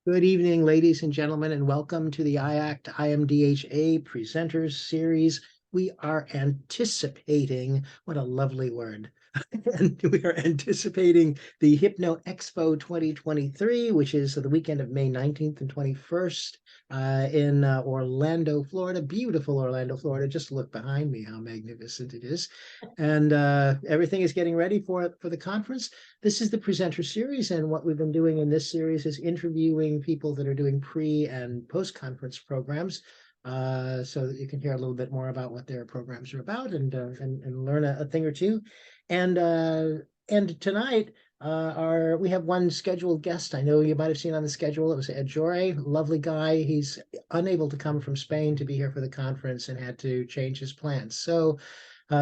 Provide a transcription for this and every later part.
Good evening, ladies and gentlemen, and welcome to the IACT IMDHA Presenters Series. We are anticipating, what a lovely word, and we are anticipating the HypnoExpo 2023, which is the weekend of May 19th and 21st in Orlando, Florida. Beautiful Orlando, Florida. Just look behind me, how magnificent it is. And everything is getting ready for the conference. This is the presenter series, and what we've been doing in this series is interviewing people that are doing pre and post conference programs, so that you can hear a little bit more about what their programs are about and learn a thing or two. And tonight, we have one scheduled guest. I know you might have seen on the schedule. It was Ed Jory, lovely guy. He's unable to come from Spain to be here for the conference and had to change his plans. So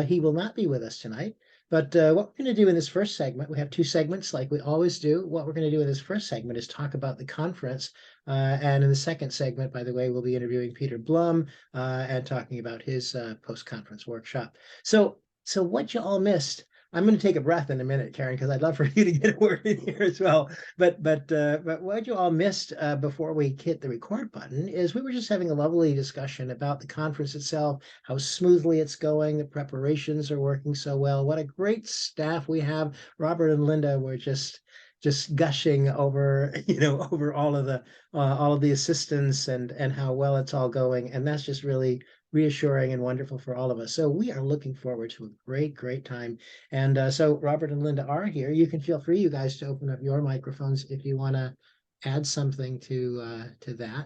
he will not be with us tonight. But what we're going to do in this first segment, we have two segments like we always do. What we're going to do in this first segment is talk about the conference. And in the second segment, by the way, we'll be interviewing Peter Blum and talking about his post-conference workshop. So what you all missed, I'm going to take a breath in a minute, Karen, because I'd love for you to get a word in here as well. But what you all missed before we hit the record button is we were just having a lovely discussion about the conference itself, how smoothly it's going, the preparations are working so well. What a great staff we have. Robert and Linda were just gushing over over all of the assistants and how well it's all going, and that's just really reassuring and wonderful for all of us. So we are looking forward to a great time. And so Robert and Linda are here. You can feel free, you guys, to open up your microphones if you want to add something to that.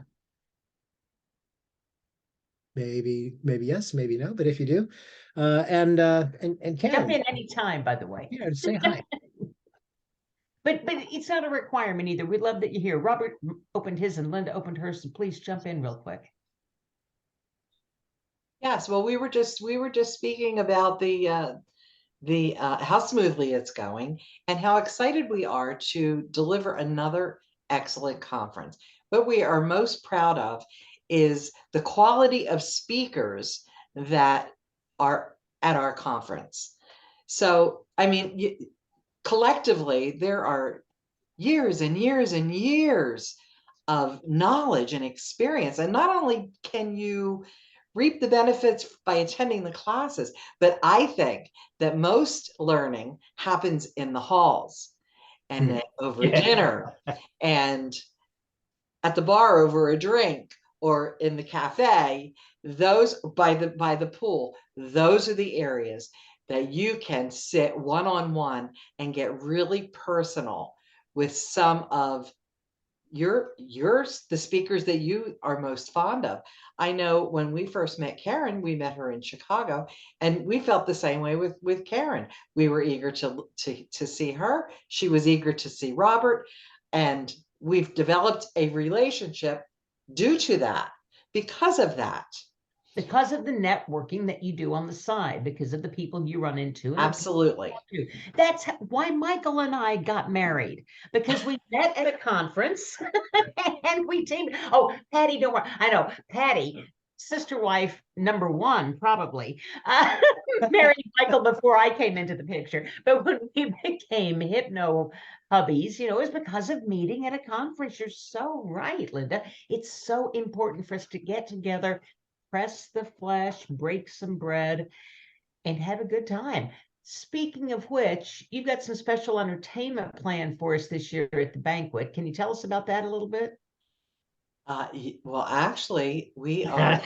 Maybe yes, maybe no, but if you do, and Karen, jump in any time, by the way. Yeah, say hi. But it's not a requirement either. We love that you're here. Robert opened his and Linda opened hers, so please jump in real quick. Yes, well, we were just speaking about the how smoothly it's going and how excited we are to deliver another excellent conference. What we are most proud of is the quality of speakers that are at our conference. So, I mean, collectively, there are years and years and years of knowledge and experience. And not only can you reap the benefits by attending the classes, but I think that most learning happens in the halls and over dinner and at the bar over a drink or in the cafe. Those by the pool, those are the areas that you can sit one-on-one and get really personal with some of the speakers that you are most fond of. I know when we first met Karen, we met her in Chicago, and we felt the same way with Karen. We were eager to see her. She was eager to see Robert, and we've developed a relationship due to that, because of that. Because of the networking that you do on the side, because of the people you run into. Absolutely. That's why Michael and I got married, because we met at a conference and we teamed. Oh, Patty, don't worry. I know, Patty, sister wife number one, probably, married Michael before I came into the picture. But when we became Hypno hubbies, it was because of meeting at a conference. You're so right, Linda. It's so important for us to get together, press the flesh, break some bread, and have a good time. Speaking of which, you've got some special entertainment planned for us this year at the banquet. Can you tell us about that a little bit? Well, actually, we are.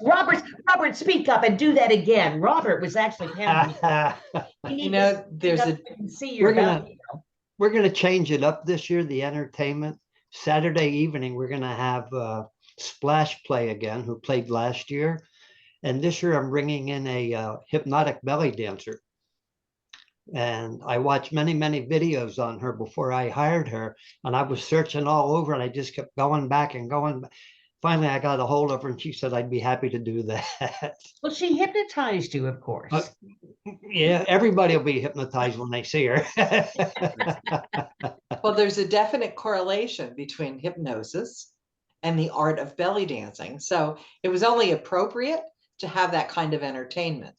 Robert, speak up and do that again. Robert was actually we're gonna change it up this year. The entertainment Saturday evening, we're gonna have Splash play again, who played last year. And this year I'm bringing in a hypnotic belly dancer. And I watched many videos on her before I hired her. And I was searching all over and I just kept going back and going. Finally, I got a hold of her and she said I'd be happy to do that. Well, she hypnotized you, of course. Yeah, everybody will be hypnotized when they see her. Well, there's a definite correlation between hypnosis and the art of belly dancing. So it was only appropriate to have that kind of entertainment.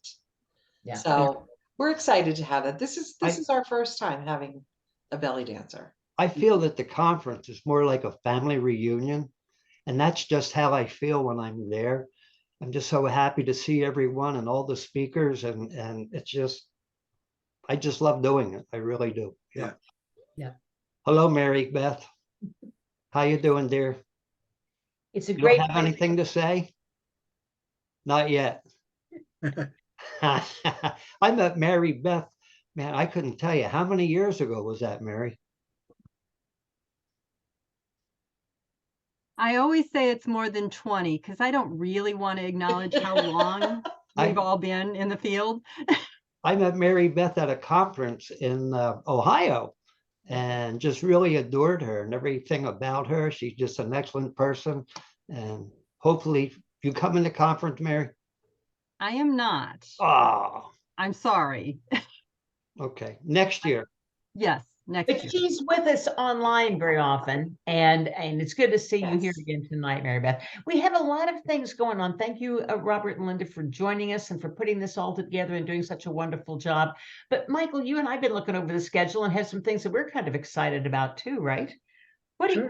So we're excited to have it. This is our first time having a belly dancer. I feel that the conference is more like a family reunion. And that's just how I feel when I'm there. I'm just so happy to see everyone and all the speakers. And it's just, I just love doing it. I really do. Yeah. Yeah. Hello, Mary Beth. How you doing, dear? It's a You great don't have anything to say? Not yet. I met Mary Beth. Man, I couldn't tell you how many years ago was that, Mary? I always say it's more than 20 because I don't really want to acknowledge how long we've all been in the field. I met Mary Beth at a conference in Ohio and just really adored her and everything about her. She's just an excellent person. And hopefully you come in the conference, Mary. I am not. Oh, I'm sorry. okay. Next year. Yes, next But year. she's with us online very often, and it's good to see you here Yes. again tonight, Mary Beth. We have a lot of things going on. Thank you, Robert and Linda, for joining us and for putting this all together and doing such a wonderful job. But Michael, you and I've been looking over the schedule and have some things that we're kind of excited about too, right? What do you,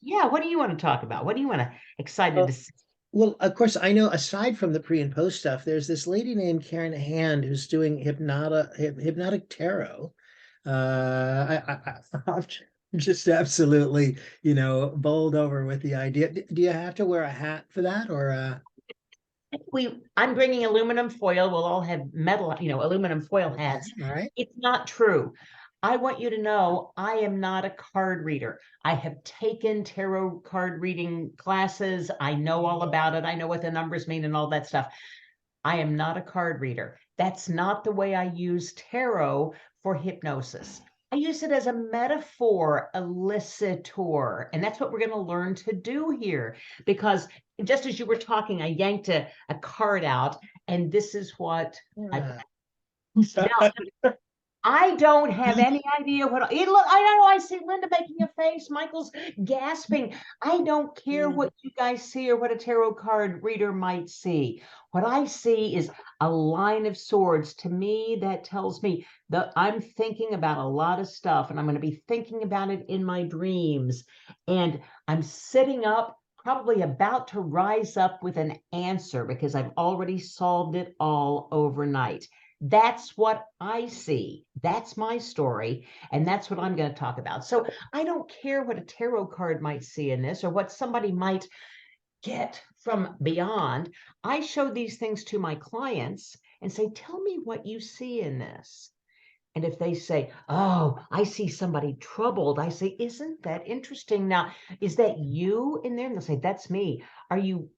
Sure. what do you want to talk about? What do you want to excited to see? Well, of course, I know aside from the pre and post stuff, there's this lady named Karen Hand who's doing hypnotic tarot. I'm just absolutely, bowled over with the idea. Do you have to wear a hat for that, or? I'm bringing aluminum foil. We'll all have metal, aluminum foil hats. All right. It's not true. I want you to know I am not a card reader. I have taken tarot card reading classes. I know all about it. I know what the numbers mean and all that stuff. I am not a card reader. That's not the way I use tarot for hypnosis. I use it as a metaphor, elicitor. And that's what we're going to learn to do here. Because just as you were talking, I yanked a card out, and this is what I now, I don't have any idea what it look. I know I see Linda making a face. Michael's gasping. I don't care what you guys see or what a tarot card reader might see. What I see is a line of swords. To me, that tells me that I'm thinking about a lot of stuff, and I'm going to be thinking about it in my dreams. And I'm sitting up, probably about to rise up with an answer because I've already solved it all overnight. That's what I see. That's my story. And that's what I'm going to talk about. So I don't care what a tarot card might see in this or what somebody might get from beyond. I show these things to my clients and say, tell me what you see in this. And if they say, oh, I see somebody troubled, I say, isn't that interesting? Now, is that you in there? And they'll say, that's me. Are you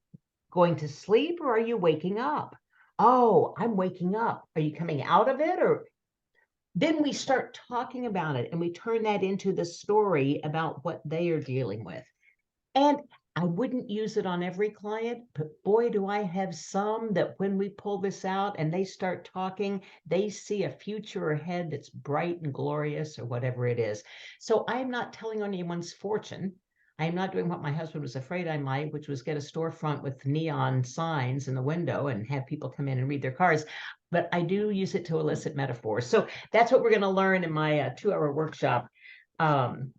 going to sleep or are you waking up? Oh, I'm waking up. Are you coming out of it? Or then we start talking about it and we turn that into the story about what they are dealing with. And I wouldn't use it on every client, but boy, do I have some that when we pull this out and they start talking, they see a future ahead that's bright and glorious or whatever it is. So I'm not telling anyone's fortune. I'm not doing what my husband was afraid I might, which was get a storefront with neon signs in the window and have people come in and read their cards. But I do use it to elicit metaphors. So that's what we're going to learn in my 2-hour workshop on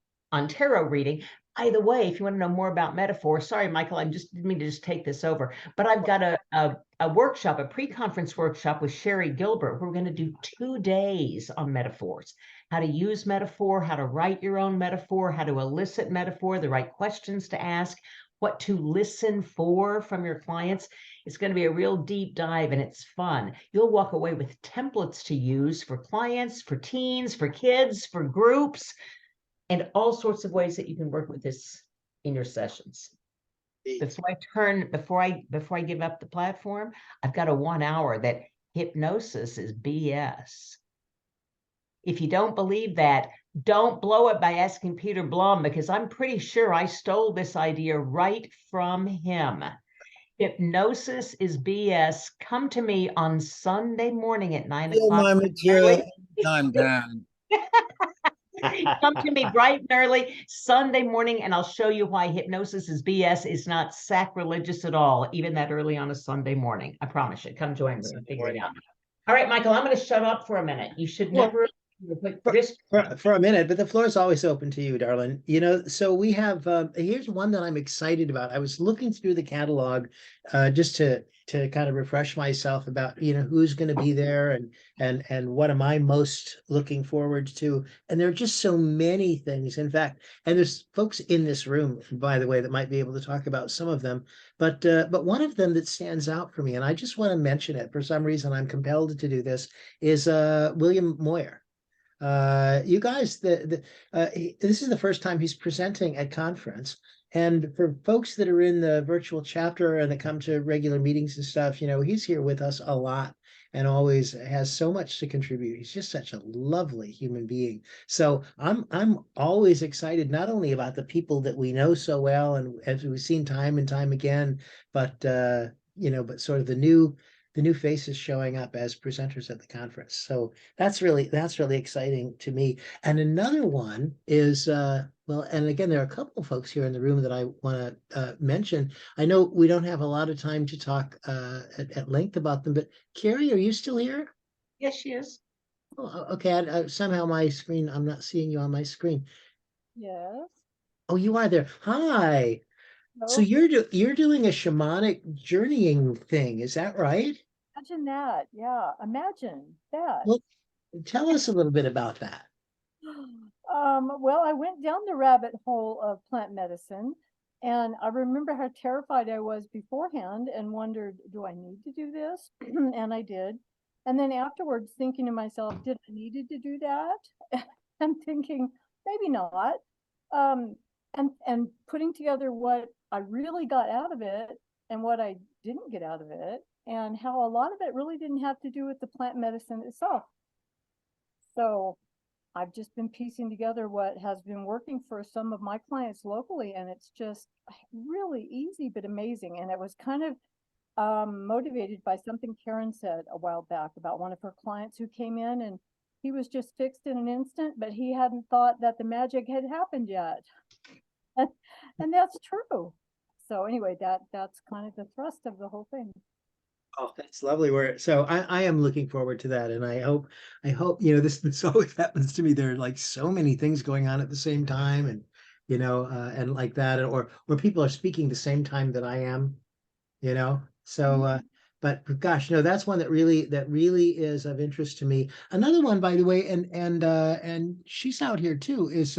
tarot reading. By the way, if you want to know more about metaphor, sorry, Michael, I just didn't mean to just take this over, but I've got a workshop, a pre-conference workshop with Sherry Gilbert. We're going to do 2 days on metaphors, how to use metaphor, how to write your own metaphor, how to elicit metaphor, the right questions to ask, what to listen for from your clients. It's going to be a real deep dive and it's fun. You'll walk away with templates to use for clients, for teens, for kids, for groups, and all sorts of ways that you can work with this in your sessions. Before I give up the platform, I've got a 1 hour that hypnosis is BS. If you don't believe that, don't blow it by asking Peter Blum, because I'm pretty sure I stole this idea right from him. Hypnosis is BS. Come to me on Sunday morning at 9 Steal o'clock. my material anytime, Dan. Come to me bright and early Sunday morning, and I'll show you why hypnosis is BS. Is not sacrilegious at all, even that early on a Sunday morning. I promise you. Come join me and figure it out. All right, Michael, I'm going to shut up for a minute. You should Well, never For a minute, but the floor is always open to you, darling. So we have here's one that I'm excited about. I was looking through the catalog just to kind of refresh myself about who's going to be there and what am I most looking forward to. And there are just so many things. In fact, and there's folks in this room, by the way, that might be able to talk about some of them. But one of them that stands out for me, and I just want to mention it for some reason, I'm compelled to do this, is William Moyer. You guys, this is the first time he's presenting at conference. And for folks that are in the virtual chapter and that come to regular meetings and stuff, he's here with us a lot and always has so much to contribute. He's just such a lovely human being. So I'm always excited, not only about the people that we know so well and as we've seen time and time again, but but sort of the new faces showing up as presenters at the conference. So that's really exciting to me. And another one is well, and again, there are a couple of folks here in the room that I want to mention. I know we don't have a lot of time to talk at length about them, but Carrie, are you still here? Yes, she is. Oh, okay. Somehow my screen, I'm not seeing you on my screen. Yes. Oh, you are there. Hi. So Oh, you're doing a shamanic journeying thing, is that right? imagine that. Yeah, imagine that. Well, tell us a little bit about that. Well, I went down the rabbit hole of plant medicine, and I remember how terrified I was beforehand and wondered, do I need to do this? And I did. And then afterwards, thinking to myself, did I needed to do that? And thinking, maybe not. And putting together what I really got out of it and what I didn't get out of it, and how a lot of it really didn't have to do with the plant medicine itself. So I've just been piecing together what has been working for some of my clients locally, and it's just really easy but amazing. And it was kind of motivated by something Karen said a while back about one of her clients who came in and he was just fixed in an instant, but he hadn't thought that the magic had happened yet. And that's true. So anyway, that's kind of the thrust of the whole thing. Oh, that's lovely. So I am looking forward to that, and I hope this always happens to me. There are like so many things going on at the same time, and and like that, or people are speaking the same time that I am, So, but gosh, no, that's one that really is of interest to me. Another one, by the way, and she's out here too, is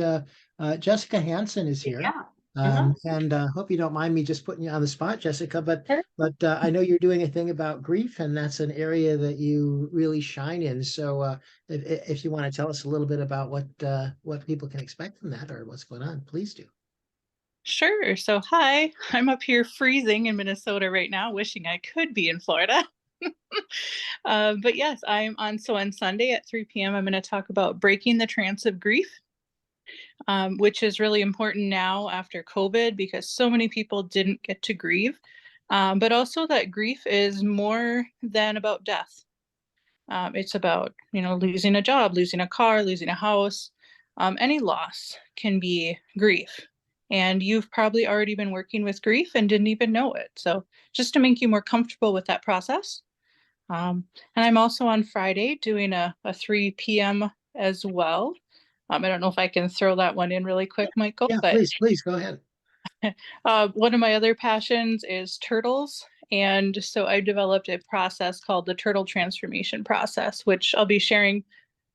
Jessica Hansen is here. Yeah. And hope you don't mind me just putting you on the spot, Jessica, but Sure. I know you're doing a thing about grief, and that's an area that you really shine in. So if you want to tell us a little bit about what people can expect from that or what's going on, please do. Sure. So, hi, I'm up here freezing in Minnesota right now, wishing I could be in Florida. But yes, I'm on Sunday at 3 p.m. I'm going to talk about breaking the trance of grief, which is really important now after COVID because so many people didn't get to grieve, but also that grief is more than about death. It's about, losing a job, losing a car, losing a house. Any loss can be grief. And you've probably already been working with grief and didn't even know it. So just to make you more comfortable with that process. And I'm also on Friday doing a 3 p.m. as well. I don't know if I can throw that one in really quick, Michael. Yeah, but please go ahead. One of my other passions is turtles. And so I developed a process called the turtle transformation process, which I'll be sharing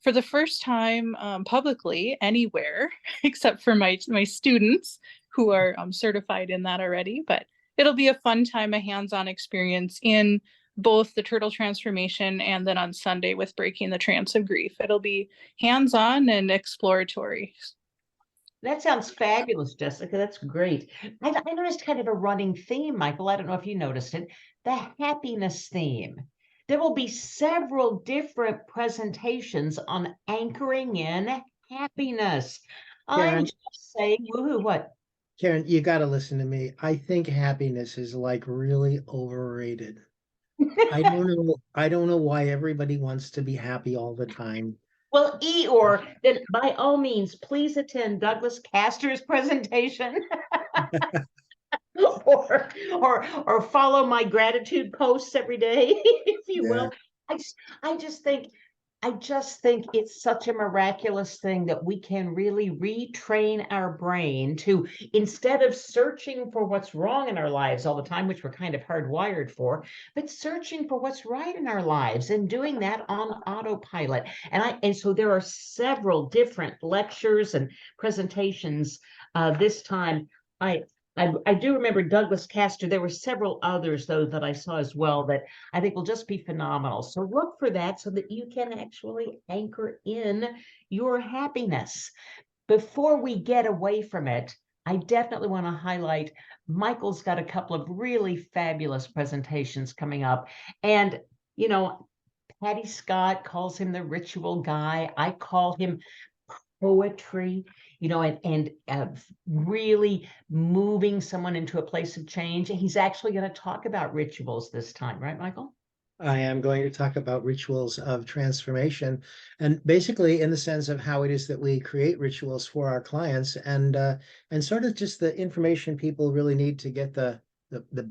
for the first time publicly anywhere, except for my students who are certified in that already. But it'll be a fun time, a hands-on experience in both the turtle transformation and then on Sunday with breaking the trance of grief. It'll be hands-on and exploratory. That sounds fabulous, Jessica. That's great. I noticed kind of a running theme, Michael. I don't know if you noticed it, the happiness theme. There will be several different presentations on anchoring in happiness. Karen, I'm just saying, woohoo, what? Karen, you got to listen to me. I think happiness is like really overrated. I don't know why everybody wants to be happy all the time. Well, Eeyore, then by all means, please attend Douglas Castor's presentation. or follow my gratitude posts every day, if you will. I just think I just think it's such a miraculous thing that we can really retrain our brain to, instead of searching for what's wrong in our lives all the time, which we're kind of hardwired for, but searching for what's right in our lives and doing that on autopilot. And so there are several different lectures and presentations this time. I do remember Douglas Castor. There were several others, though, that I saw as well that I think will just be phenomenal. So look for that so that you can actually anchor in your happiness. Before we get away from it, I definitely want to highlight Michael's got a couple of really fabulous presentations coming up. And, you know, Patty Scott calls him the ritual guy. I call him poetry, you know, and really moving someone into a place of change. And he's actually going to talk about rituals this time, right, Michael? I am going to talk about rituals of transformation, and basically in the sense of how it is that we create rituals for our clients, and sort of just the information people really need to get the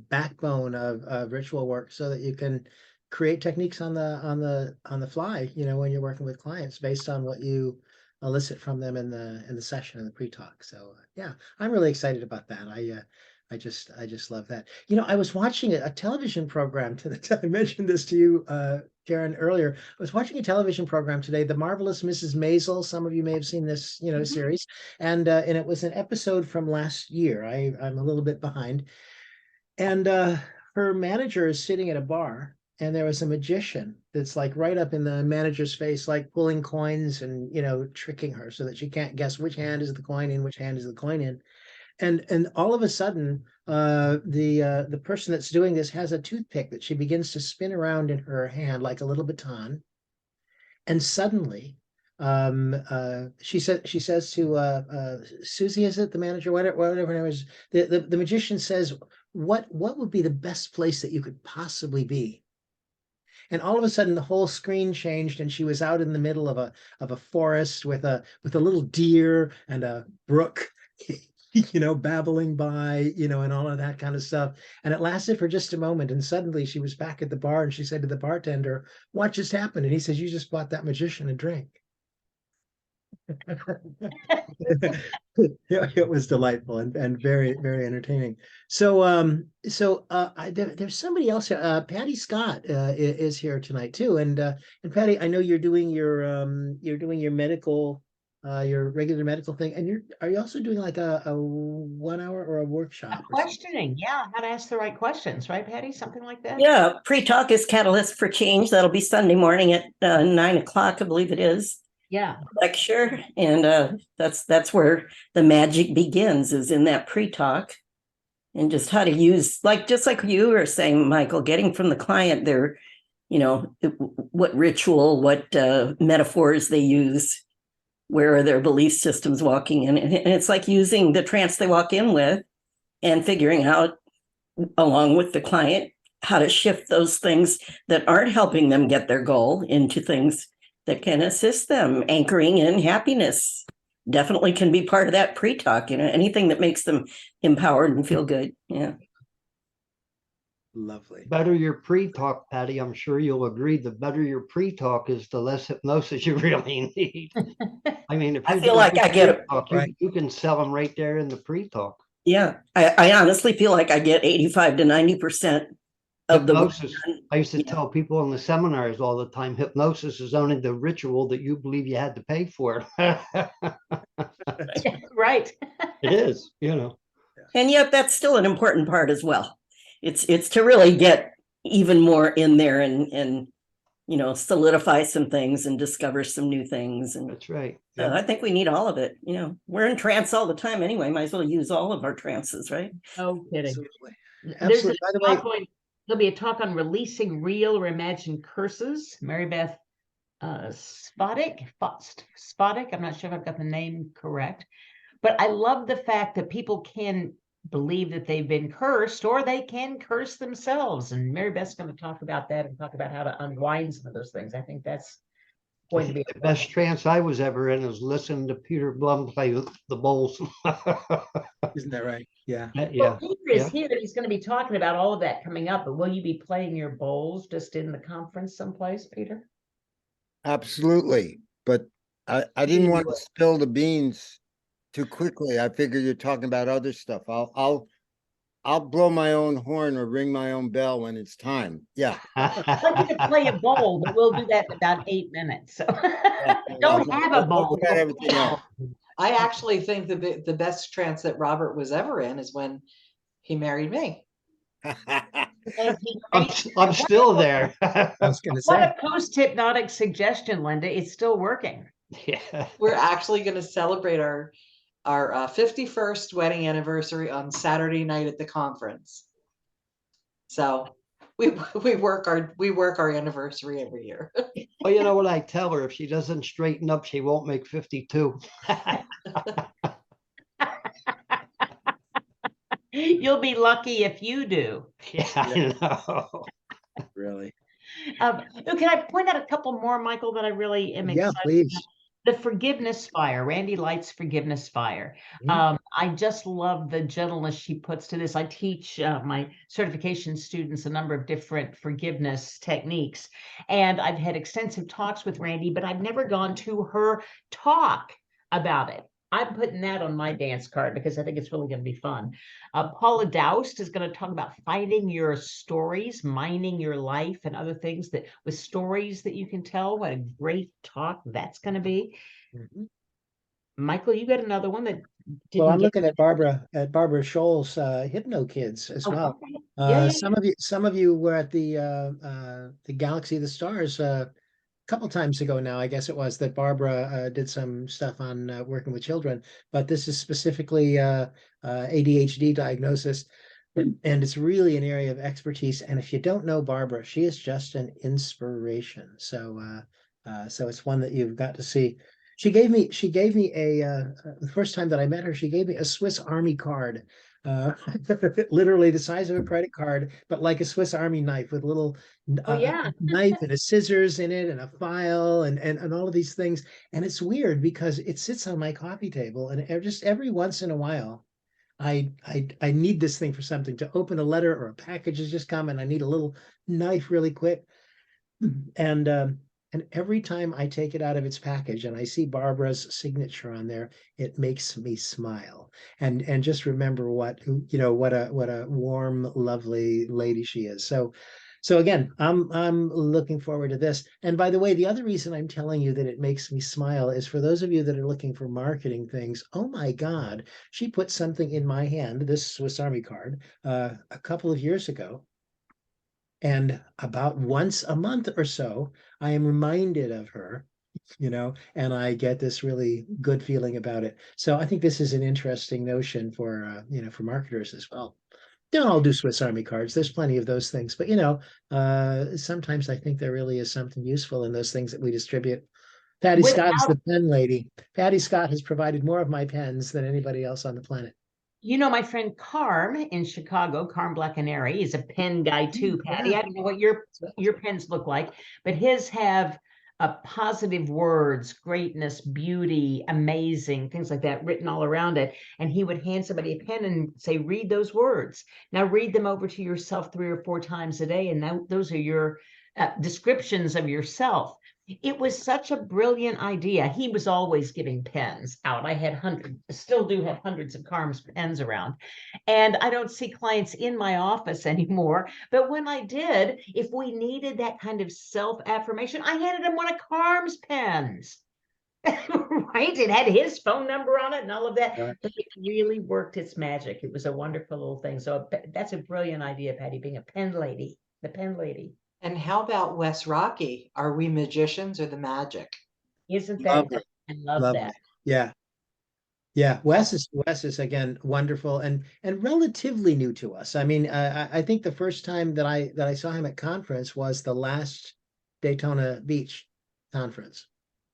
backbone of ritual work, so that you can create techniques on the fly, you know, when you're working with clients based on what you elicit from them in the session, in the pre-talk. So yeah, I'm really excited about that. I just love that. You know, I was watching a television program today. I mentioned this to you, Karen, earlier. I was watching a television program today, The Marvelous Mrs. Maisel. Some of you may have seen this, you know, series, and it was an episode from last year. I'm a little bit behind, and her manager is sitting at a bar, and there was a magician that's like right up in the manager's face, like pulling coins and, you know, tricking her so that she can't guess which hand is the coin in, which hand is the coin in. And all of a sudden, the person that's doing this has a toothpick that she begins to spin around in her hand like a little baton, and suddenly, she says to Susie, is it the manager, whatever her name is, the magician says, what would be the best place that you could possibly be? And all of a sudden, the whole screen changed, and she was out in the middle of a forest with a little deer and a brook, you know, babbling by, you know, and all of that kind of stuff. And it lasted for just a moment, and suddenly she was back at the bar, and she said to the bartender, "What just happened?" And he says, "You just bought that magician a drink." It was delightful and very, very entertaining. So there's somebody else here. Patty Scott is here tonight too. And Patty, I know you're doing your medical, your regular medical thing, and are you also doing like a 1 hour or a workshop? Questioning, yeah, how to ask the right questions, right, Patty? Something like that. Yeah, pre-talk is Catalyst for Change. That'll be Sunday morning at 9 o'clock, I believe it is. Yeah. Lecture, and that's where the magic begins, is in that pre-talk, and just how to use, just like you were saying, Michael, getting from the client their, you know, what ritual, what metaphors they use, where are their belief systems walking in, and it's like using the trance they walk in with and figuring out, along with the client, how to shift those things that aren't helping them get their goal into things that can assist them. Anchoring in happiness definitely can be part of that pre-talk, you know, anything that makes them empowered and feel good. Yeah. Lovely. Better your pre-talk, Patty. I'm sure you'll agree. The better your pre-talk is, the less hypnosis you really need. I mean, if I feel like I get it. You can sell them right there in the pre-talk. Yeah, I honestly feel like I get 85 to 90% of hypnosis. I used to tell people in the seminars all the time, hypnosis is only the ritual that you believe you had to pay for. Right. It is, you know. And yet that's still an important part as well. It's to really get even more in there and you know, solidify some things and discover some new things. And that's right. Yeah. I think we need all of it. You know, we're in trance all the time anyway. Might as well use all of our trances, right? Oh, kidding. Absolutely. Absolutely. By the way, there'll be a talk on releasing real or imagined curses. Mary Beth Spodek. I'm not sure if I've got the name correct, but I love the fact that people can believe that they've been cursed, or they can curse themselves. And Mary Beth's going to talk about that and talk about how to unwind some of those things. I think that's going to be the best trance I was ever in is listening to Peter Blum play the bowls. Isn't that right? Yeah. Well, Peter is here. He's going to be talking about all of that coming up. But will you be playing your bowls just in the conference someplace, Peter? Absolutely. But I didn't want to spill the beans too quickly. I figured you're talking about other stuff. I'll blow my own horn or ring my own bell when it's time. Yeah. I'd like you to play a bowl, but we'll do that in about 8 minutes. So don't have a Let's bowl. talk about everything else. I actually think the best trance that Robert was ever in is when he married me. I'm still there. I was going to What say. a post-hypnotic suggestion, Linda. It's still working. Yeah. We're actually going to celebrate our 51st wedding anniversary on Saturday night at the conference. So we work our anniversary every year. Well, you know what I tell her? If she doesn't straighten up, she won't make 52. You'll be lucky if you do. Yeah, I know. Really? Can I point out a couple more, Michael, that I really am Yeah, excited please. about? The Forgiveness Fire, Randy Light's Forgiveness Fire. I just love the gentleness she puts to this. I teach my certification students a number of different forgiveness techniques, and I've had extensive talks with Randy, but I've never gone to her talk about it. I'm putting that on my dance card because I think it's really going to be fun. Paula Doust is going to talk about finding your stories, mining your life, and other things that with stories that you can tell. What a great talk that's going to be. Michael, you got another one that didn't Well, I'm get looking at Barbara Scholl's Hypno Kids as well. okay. Yeah. Some of you were at the Galaxy of the Stars a couple times ago now, I guess it was, that Barbara did some stuff on working with children, but this is specifically ADHD diagnosis, and it's really an area of expertise. And if you don't know Barbara, she is just an inspiration. So it's one that you've got to see. She gave me the first time that I met her, she gave me a Swiss Army card. Literally the size of a credit card, but like a Swiss Army knife with a little knife and a scissors in it and a file and all of these things. And it's weird because it sits on my coffee table, and just every once in a while, I need this thing for something, to open a letter or a package has just come and I need a little knife really quick. And every time I take it out of its package and I see Barbara's signature on there, it makes me smile and just remember what a warm, lovely lady she is. So again, I'm looking forward to this. And by the way, the other reason I'm telling you that it makes me smile is for those of you that are looking for marketing things. Oh my God, she put something in my hand, this Swiss Army card, a couple of years ago. And about once a month or so, I am reminded of her, and I get this really good feeling about it. So I think this is an interesting notion for marketers as well. Don't all do Swiss Army cards. There's plenty of those things, but sometimes I think there really is something useful in those things that we distribute. Patty Scott is the pen lady. Patty Scott has provided more of my pens than anybody else on the planet. My friend Carm in Chicago, Carm Blackenary, is a pen guy too, Patty. I don't know what your pens look like, but his have positive words, greatness, beauty, amazing, things like that written all around it. And he would hand somebody a pen and say, read those words. Now read them over to yourself 3 or 4 times a day. And those are your descriptions of yourself. It was such a brilliant idea. He was always giving pens out. I had still do have hundreds of Carm's pens around. And I don't see clients in my office anymore. But when I did, if we needed that kind of self-affirmation, I handed him one of Carm's pens. Right? It had his phone number on it and all of that. Right. But it really worked its magic. It was a wonderful little thing. So that's a brilliant idea, Patty, being a pen lady, the pen lady. And how about Wes Rocky? Are we magicians or the magic? Isn't that? I love that. Yeah. Yeah. Wes is again wonderful and relatively new to us. I mean, I think the first time that I saw him at conference was the last Daytona Beach conference.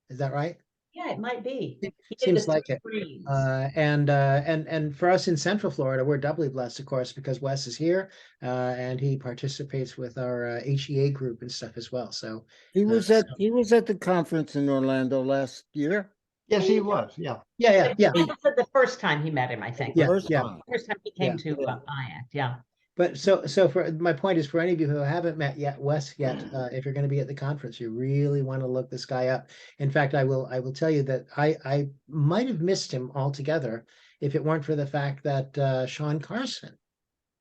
Is that right? Yeah, it might be. It seems like it. And for us in Central Florida, we're doubly blessed, of course, because Wes is here and he participates with our HEA group and stuff as well. So he was at the conference in Orlando last year. Yes, he was. Yeah. The first time he met him, I think. Yeah. The first time he came to IACT. Yeah. But so for my point is, for any of you who haven't met Wes yet, if you're going to be at the conference, you really want to look this guy up. In fact, I will tell you that I might have missed him altogether if it weren't for the fact that Sean Carson.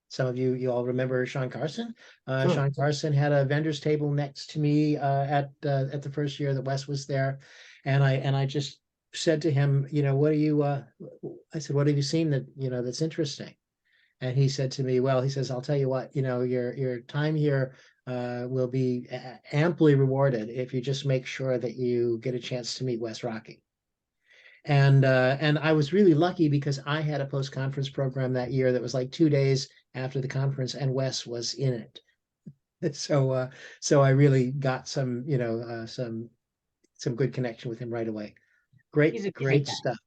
Some of you all remember Sean Carson. Sure. Sean Carson had a vendor's table next to me at the first year that Wes was there, and I just said to him, what are you? I said, what have you seen that that's interesting? And he said to me, well, he says, I'll tell you what, your time here will be amply rewarded if you just make sure that you get a chance to meet Wes Rocky. And I was really lucky because I had a post-conference program that year that was like 2 days after the conference, and Wes was in it. So I really got some good connection with him right away. He's a Great guy. stuff.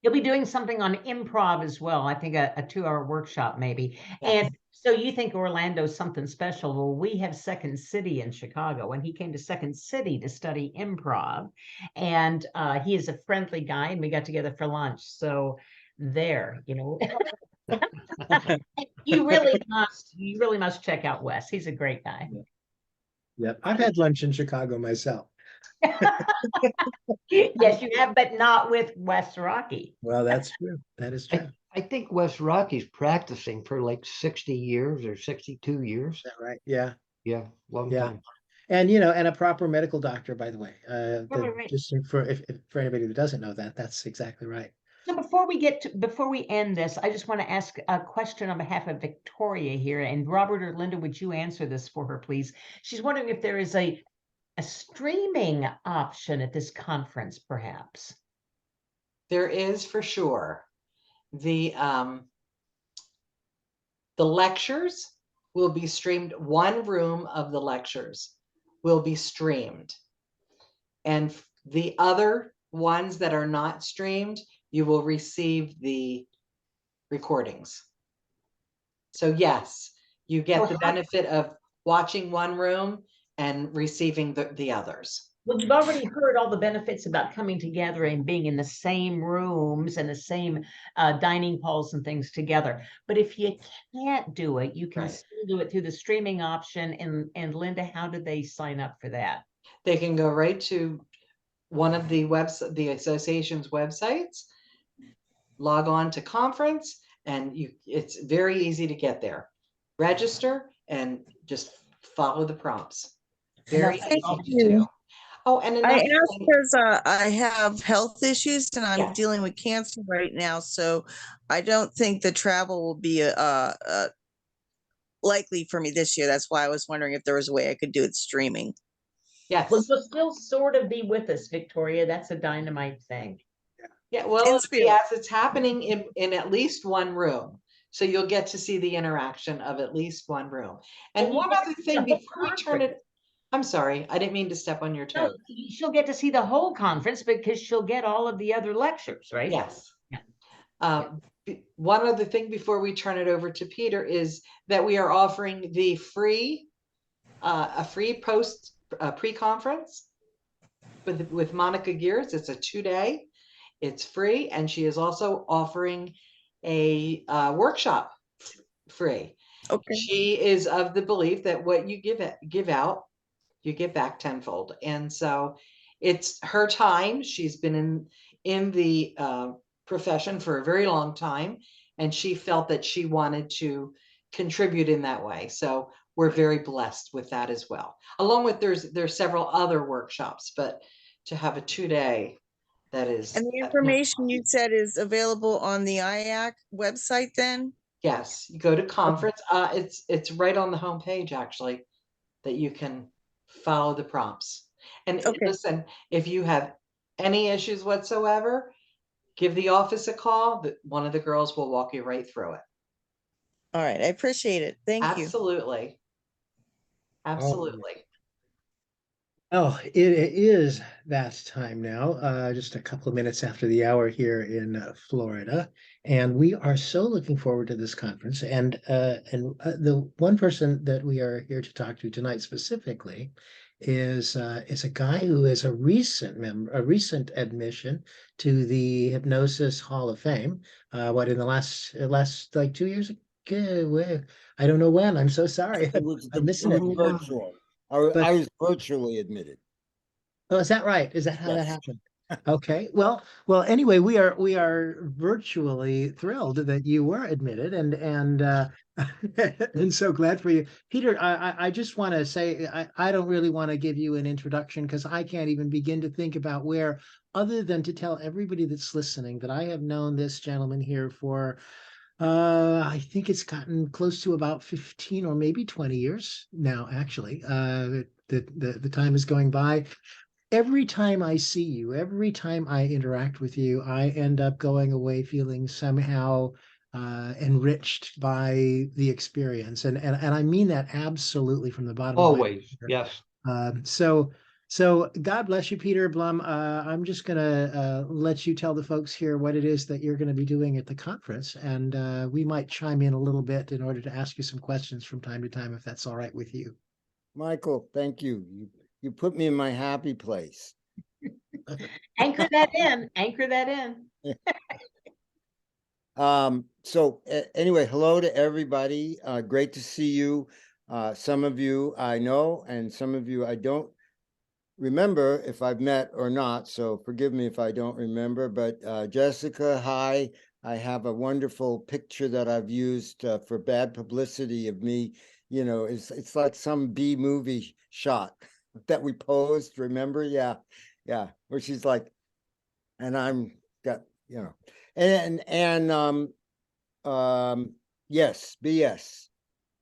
He'll be doing something on improv as well. I think a 2-hour workshop maybe. Yes. And so you think Orlando's something special. Well, we have Second City in Chicago, and he came to Second City to study improv. And he is a friendly guy, and we got together for lunch. So there, you really must check out Wes. He's a great guy. Yep. I've had lunch in Chicago myself. Yes, you have, but not with Wes Rocky. Well, that's true. That is true. I think Wes Rocky's practicing for like 60 years or 62 years. Is that right? Yeah. Yeah, long Yeah. time. And and a proper medical doctor, by the way. Right. Just for for anybody who doesn't know that, that's exactly right. So before we end this, I just want to ask a question on behalf of Victoria here. And Robert or Linda, would you answer this for her, please? She's wondering if there is a streaming option at this conference, perhaps. There is for sure. The lectures will be streamed. One room of the lectures will be streamed. And the other ones that are not streamed, you will receive the recordings. So yes, you get the benefit of watching one room and receiving the others. Well, you've already heard all the benefits about coming together and being in the same rooms and the same dining halls and things together. But if you can't do it, you can still do it through the streaming option. And Linda, how do they sign up for that? They can go right to one of the association's websites, log on to conference, and it's very easy to get there. Register and just follow the prompts. Very easy to do. Oh, and I asked because I have health issues and I'm Yes. dealing with cancer right now, so I don't think the travel will be likely for me this year. That's why I was wondering if there was a way I could do it streaming. Yes. Well, you'll still sort of be with us, Victoria. That's a dynamite thing. Yeah, well, yes, it's happening in at least one room. So you'll get to see the interaction of at least one room. And one other thing before we turn it, I'm sorry, I didn't mean to step on your toe. No, she'll get to see the whole conference because she'll get all of the other lectures, right? Yes. One other thing before we turn it over to Peter is that we are offering the free, a free pre-conference with Monica Gears. It's a 2-day. It's free, and she is also offering a workshop free. Okay. She is of the belief that what you give out, you get back tenfold, and so it's her time. She's been in the profession for a very long time, and she felt that she wanted to contribute in that way. So we're very blessed with that as well. Along with there's several other workshops, but to have a 2-day. That is. And the information you said is available on the IACT website then? Yes, you go to conference. It's right on the homepage actually, that you can follow the prompts. And listen, if you have any issues whatsoever, give the office a call. One of the girls will walk you right through it. All right, I appreciate it. Thank you. Absolutely. Absolutely. Oh, it is that time now, just a couple of minutes after the hour here in Florida. And we are so looking forward to this conference. And the one person that we are here to talk to tonight specifically is a guy who is a recent admission to the Hypnosis Hall of Fame. In the last like 2 years, I don't know when. I'm so sorry. It was, I'm missing it it. was virtual. I But was virtually admitted. oh, is that right? Is that how that Yes. happened? Okay. Well. Anyway, we are virtually thrilled that you were admitted, and and so glad for you, Peter. I just want to say I don't really want to give you an introduction because I can't even begin to think about where, other than to tell everybody that's listening that I have known this gentleman here for I think it's gotten close to about 15 or maybe 20 years now, actually. The time is going by. Every time I see you, every time I interact with you, I end up going away feeling somehow enriched by the experience. And I mean that absolutely from the bottom of my Always, heart. yes. So God bless you, Peter Blum. I'm just gonna let you tell the folks here what it is that you're going to be doing at the conference, and we might chime in a little bit in order to ask you some questions from time to time, if that's all right with you. Michael, thank you. You put me in my happy place. Anchor that in. Anchor that in. So anyway, hello to everybody. Great to see you. Some of you I know, and some of you I don't remember if I've met or not. So forgive me if I don't remember. But Jessica, hi. I have a wonderful picture that I've used for bad publicity of me. You know, it's like some B movie shot that we posed. Remember? Yeah, where she's like, and I'm got, you know, and yes, BS.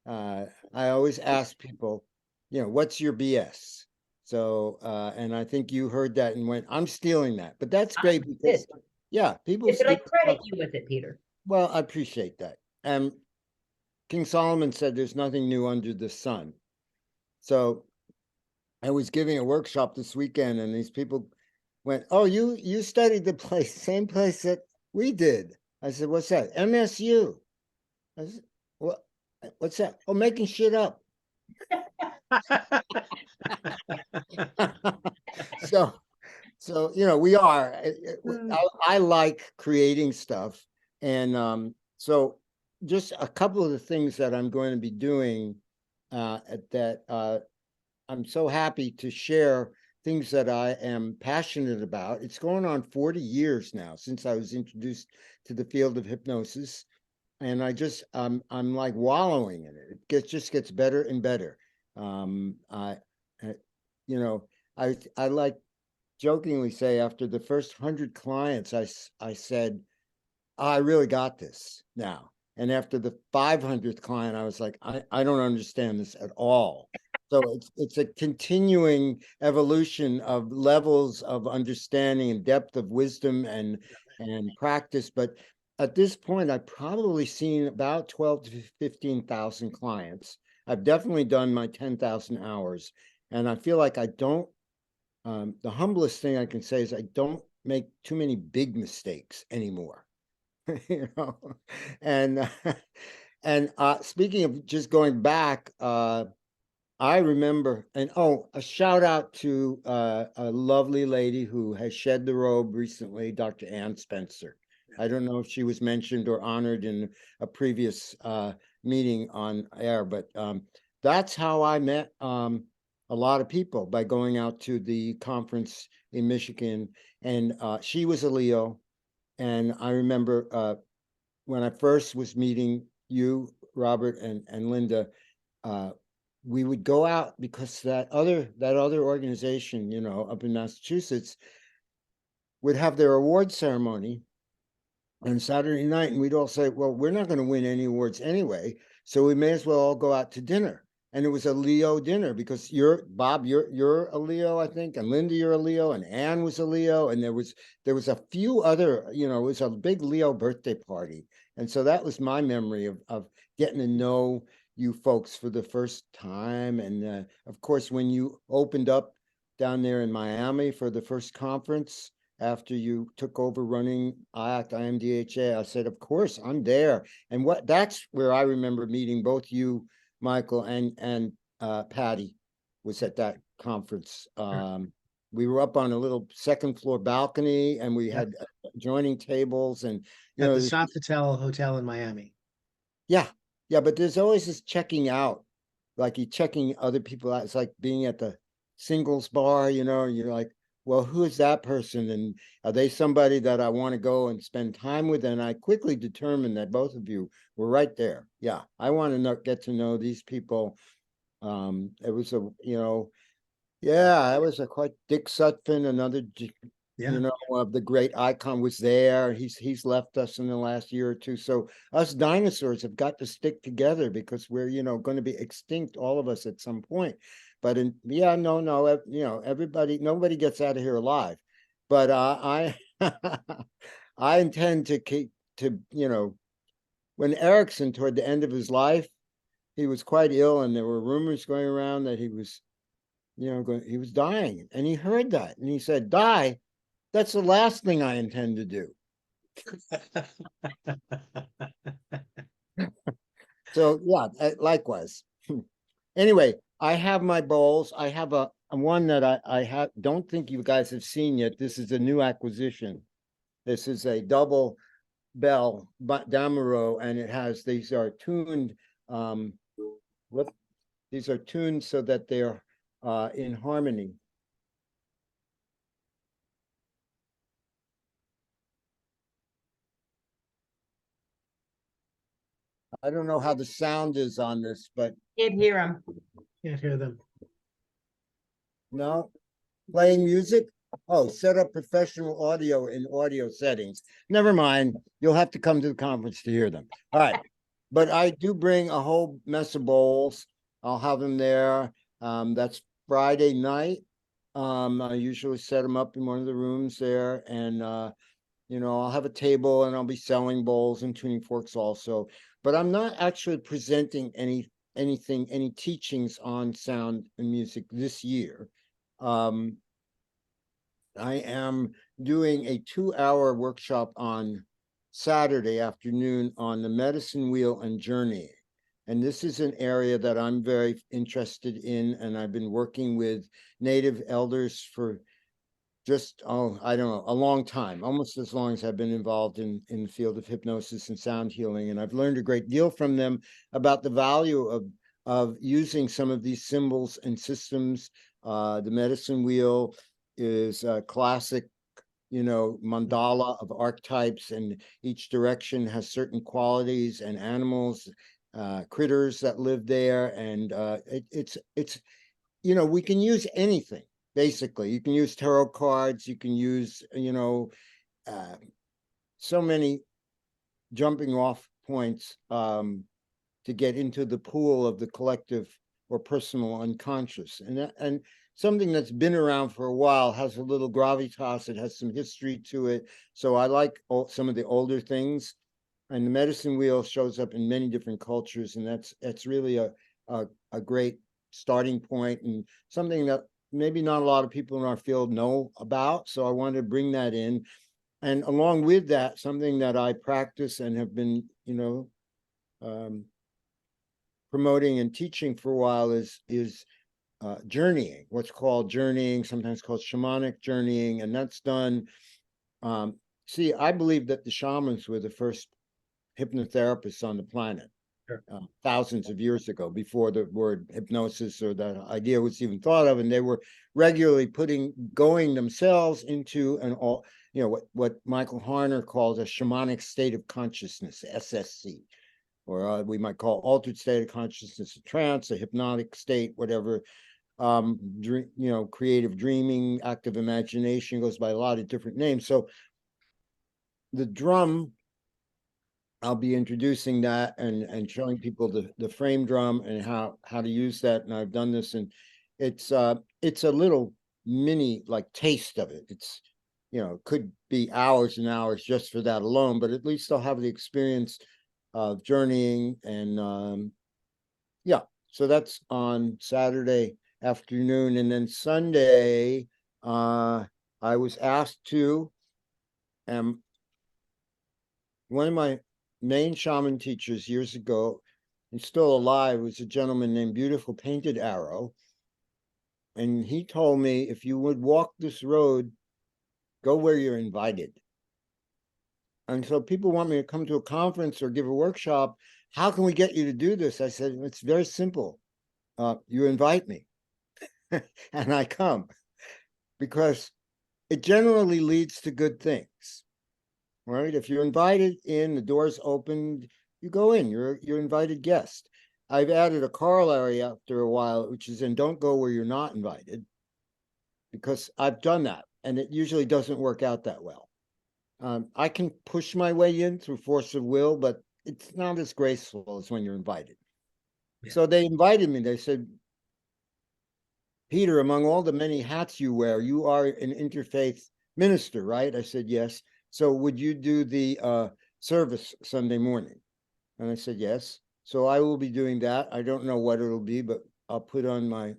I always ask people, you know, what's your BS? So and I think you heard that and went, I'm stealing that. But that's great because yeah, people Did I steal credit stuff. you with it, Peter? Well, I appreciate that. And King Solomon said there's nothing new under the sun. So I was giving a workshop this weekend and these people went, oh, you studied the place, same place that we did. I said, what's that? MSU. I said, what's that? Oh, making shit up. So you know, we are. I like creating stuff, and so just a couple of the things that I'm going to be doing that I'm so happy to share things that I am passionate about. It's going on 40 years now since I was introduced to the field of hypnosis, and I'm like wallowing in it. It just gets better and better. I you know, I like jokingly say after the first 100 clients, I said, I really got this now. And after the 500th client, I was like, I don't understand this at all. So it's a continuing evolution of levels of understanding and depth of wisdom and practice. But at this point, I've probably seen about 12 to 15,000 clients. I've definitely done my 10,000 hours. And I feel like I don't, the humblest thing I can say is I don't make too many big mistakes anymore. You know, and speaking of just going back, I remember, and oh, a shout out to a lovely lady who has shed the robe recently, Dr. Ann Spencer. I don't know if she was mentioned or honored in a previous meeting on air, but that's how I met a lot of people, by going out to the conference in Michigan, and she was a Leo. And I remember when I first was meeting you, Robert, and Linda, we would go out because that other organization, you know, up in Massachusetts, would have their award ceremony on Saturday night, and we'd all say, well, we're not going to win any awards anyway, so we may as well all go out to dinner. And it was a Leo dinner because Bob, you're a Leo, I think, and Linda, you're a Leo, and Anne was a Leo, and there was a few other, you know, it was a big Leo birthday party. And so that was my memory of getting to know you folks for the first time. And of course, when you opened up down there in Miami for the first conference after you took over running IACT IMDHA, I said, of course, I'm there. And that's where I remember meeting both you, Michael, and Patty was at that conference. We were up on a little second floor balcony, and we had adjoining tables, and you at know, the Sofitel Hotel in Miami. yeah, Yeah, but there's always this checking out, like you checking other people out. It's like being at the singles bar, you know, you're like, well, who is that person? And are they somebody that I want to go and spend time with? And I quickly determined that both of you were right there. Yeah, I want to get to know these people. It was it was a quite Dick Sutphin, another Yeah. you know, the great icon was there. He's left us in the last year or two. So us dinosaurs have got to stick together because we're, going to be extinct, all of us at some point. But everybody, nobody gets out of here alive. But I I intend to keep when Erickson, toward the end of his life, he was quite ill, and there were rumors going around that he was, he was dying, and he heard that, and he said, "Die? That's the last thing I intend to do." So yeah, likewise. Anyway, I have my bowls. I have a one that I don't think you guys have seen yet. This is a new acquisition. This is a double bell Damaro, and these are tuned. These are tuned so that they're in harmony. I don't know how the sound is on this, but Can't hear them. Can't hear them. no. Playing music? Oh, set up professional audio in audio settings. Never mind. You'll have to come to the conference to hear them. All right. But I do bring a whole mess of bowls. I'll have them there. That's Friday night. I usually set them up in one of the rooms there, and I'll have a table, and I'll be selling bowls and tuning forks also. But I'm not actually presenting any teachings on sound and music this year. I am doing a 2-hour workshop on Saturday afternoon on the medicine wheel and journeying. And this is an area that I'm very interested in, and I've been working with native elders for just, I don't know, a long time, almost as long as I've been involved in the field of hypnosis and sound healing. And I've learned a great deal from them about the value of using some of these symbols and systems. The medicine wheel is a classic, mandala of archetypes, and each direction has certain qualities and animals, critters that live there. And it's we can use anything. Basically, you can use tarot cards, you can use, so many jumping off points to get into the pool of the collective or personal unconscious. And something that's been around for a while has a little gravitas, it has some history to it. So I like some of the older things. And the medicine wheel shows up in many different cultures, and that's really a great starting point, and something that maybe not a lot of people in our field know about. So I wanted to bring that in. And along with that, something that I practice and have been, promoting and teaching for a while is journeying, what's called journeying, sometimes called shamanic journeying. And that's done. See, I believe that the shamans were the first hypnotherapists on the planet. Sure. Thousands of years ago, before the word hypnosis or that idea was even thought of, and they were regularly going themselves into what Michael Harner calls a shamanic state of consciousness, SSC, or we might call altered state of consciousness a trance, a hypnotic state, whatever. Creative dreaming, active imagination, goes by a lot of different names. So the drum, I'll be introducing that and showing people the frame drum and how to use that. And I've done this, and it's a little mini like taste of it. It's, could be hours and hours just for that alone, but at least they'll have the experience of journeying. And so that's on Saturday afternoon. And then Sunday, I was asked to, one of my main shaman teachers years ago, and still alive, was a gentleman named Beautiful Painted Arrow. And he told me, if you would walk this road, go where you're invited. And so people want me to come to a conference or give a workshop, how can we get you to do this? I said, it's very simple. You invite me and I come, because it generally leads to good things, right? If you're invited in, the door's opened, you go in, you're invited guest. I've added a corollary after a while, which is, and don't go where you're not invited, because I've done that and it usually doesn't work out that well. I can push my way in through force of will, but it's not as graceful as when you're invited. Yeah. So they invited me. They said, Peter, among all the many hats you wear, you are an interfaith minister, right? I said, yes. So would you do the service Sunday morning? And I said, yes. So I will be doing that. I don't know what it'll be, but I'll put on my,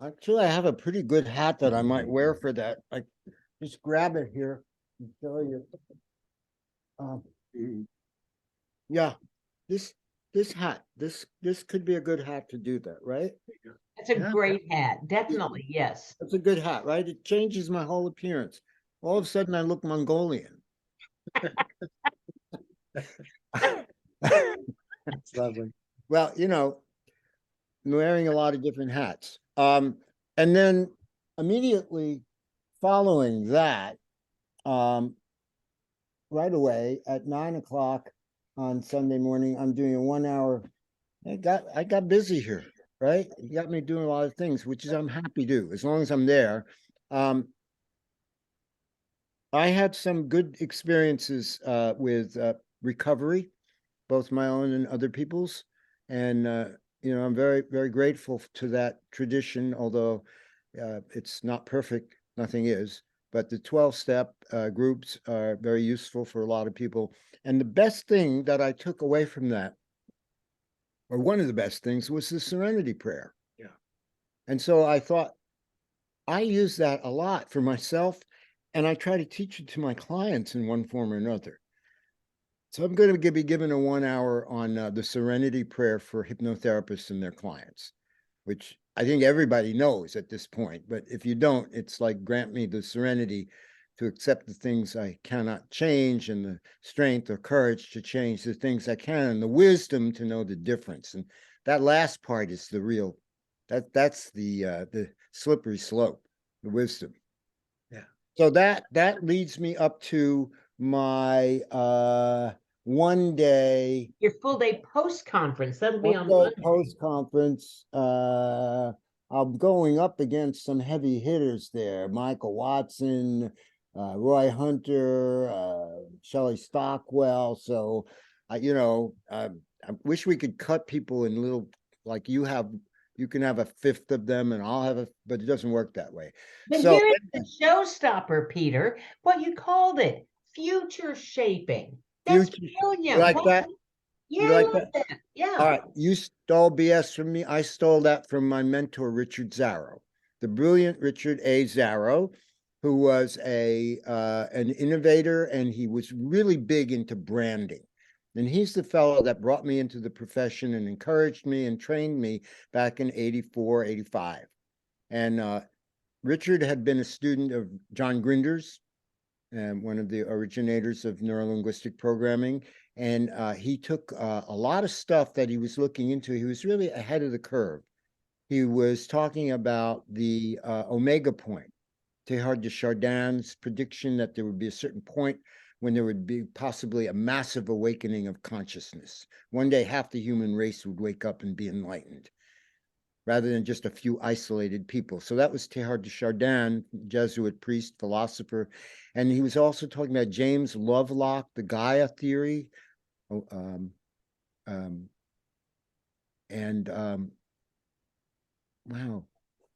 actually, I have a pretty good hat that I might wear for that. I just grab it here and show you. Yeah, this hat, this could be a good hat to do that, right? It's a Yeah. great hat. Definitely, yes. It's a good hat, right? It changes my whole appearance. All of a sudden, I look Mongolian. That's lovely. Well, you know, I'm wearing a lot of different hats. And then immediately following that, right away at 9 o'clock on Sunday morning, I'm doing a 1 hour. I got busy here, right? You got me doing a lot of things, which is I'm happy to, as long as I'm there. I had some good experiences with recovery, both my own and other people's. And, you know, I'm very, very grateful to that tradition, although it's not perfect, nothing is. But the 12-step groups are very useful for a lot of people. And the best thing that I took away from that, or one of the best things, was the serenity prayer. Yeah. And so I thought, I use that a lot for myself, and I try to teach it to my clients in one form or another. So I'm going to be given a 1 hour on the serenity prayer for hypnotherapists and their clients, which I think everybody knows at this point. But if you don't, it's like, grant me the serenity to accept the things I cannot change, and the strength or courage to change the things I can, and the wisdom to know the difference. And that last part is the real, that's the slippery slope, the wisdom. Yeah. So that leads me up to my 1 day. Your full day post conference, that'll be on Monday. Post conference. I'm going up against some heavy hitters there: Michael Watson, Roy Hunter, Shelley Stockwell. So, you know, I wish we could cut people in little, like you have. You can have a fifth of them, and I'll have a, but it doesn't work that way. But So here's the showstopper, Peter. What you called it, future shaping. That's future, brilliant. you like that? Yeah, You I like love that? that. Yeah. All right, you stole BS from me. I stole that from my mentor, Richard Zarrow, the brilliant Richard A. Zarrow, who was an innovator, and he was really big into branding. And he's the fellow that brought me into the profession and encouraged me and trained me back in 84, 85. And Richard had been a student of John Grinder's, one of the originators of neurolinguistic programming. And he took a lot of stuff that he was looking into. He was really ahead of the curve. He was talking about the omega point, Teilhard de Chardin's prediction that there would be a certain point when there would be possibly a massive awakening of consciousness. One day, half the human race would wake up and be enlightened, rather than just a few isolated people. So that was Teilhard de Chardin, Jesuit priest, philosopher. And he was also talking about James Lovelock, the Gaia theory. Wow,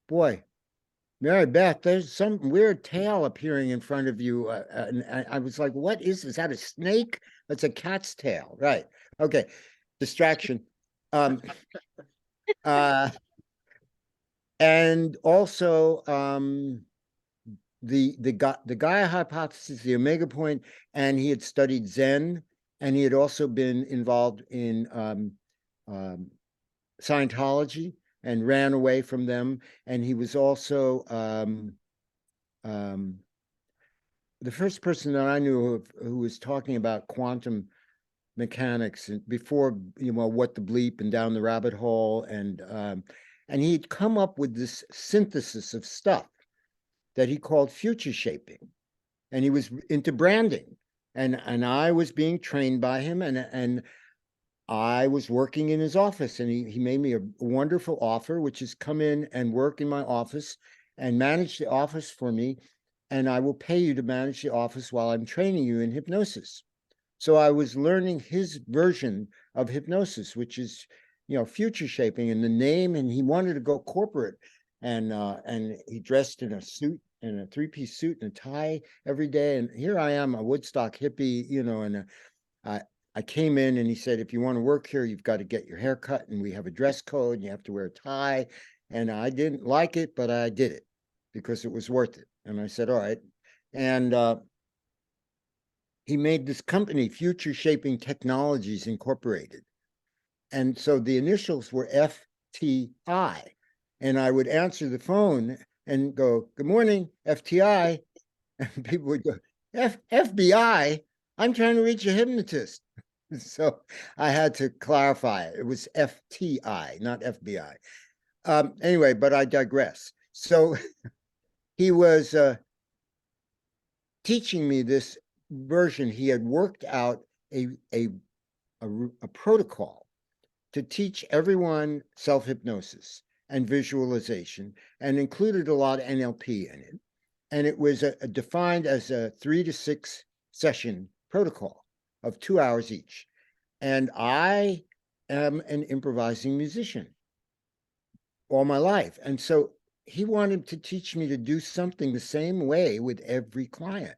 boy, Mary Beth, there's some weird tail appearing in front of you. And I was like, what is that a snake? That's a cat's tail, right? Okay, distraction. And also the Gaia hypothesis, the omega point, and he had studied Zen, and he had also been involved in Scientology and ran away from them. And he was also the first person that I knew of who was talking about quantum mechanics and before, what the bleep and down the rabbit hole. And he'd come up with this synthesis of stuff that he called future shaping. And he was into branding. And I was being trained by him, and I was working in his office, and he made me a wonderful offer, which is come in and work in my office and manage the office for me. And I will pay you to manage the office while I'm training you in hypnosis. So I was learning his version of hypnosis, which is, future shaping, and the name, and he wanted to go corporate. And he dressed in a suit, in a three-piece suit and a tie every day. And here I am, a Woodstock hippie, and I came in and he said, if you want to work here, you've got to get your hair cut, and we have a dress code and you have to wear a tie. And I didn't like it, but I did it because it was worth it. And I said, all right. And he made this company, Future Shaping Technologies Incorporated. And so the initials were FTI. And I would answer the phone and go, good morning, FTI. And people would go, FBI? I'm trying to reach a hypnotist. So I had to clarify it. It was FTI, not FBI. Anyway, but I digress. So he was teaching me this version. He had worked out a protocol to teach everyone self-hypnosis and visualization, and included a lot of NLP in it. And it was defined as a 3 to 6 session protocol of 2 hours each. And I am an improvising musician all my life. And so he wanted to teach me to do something the same way with every client.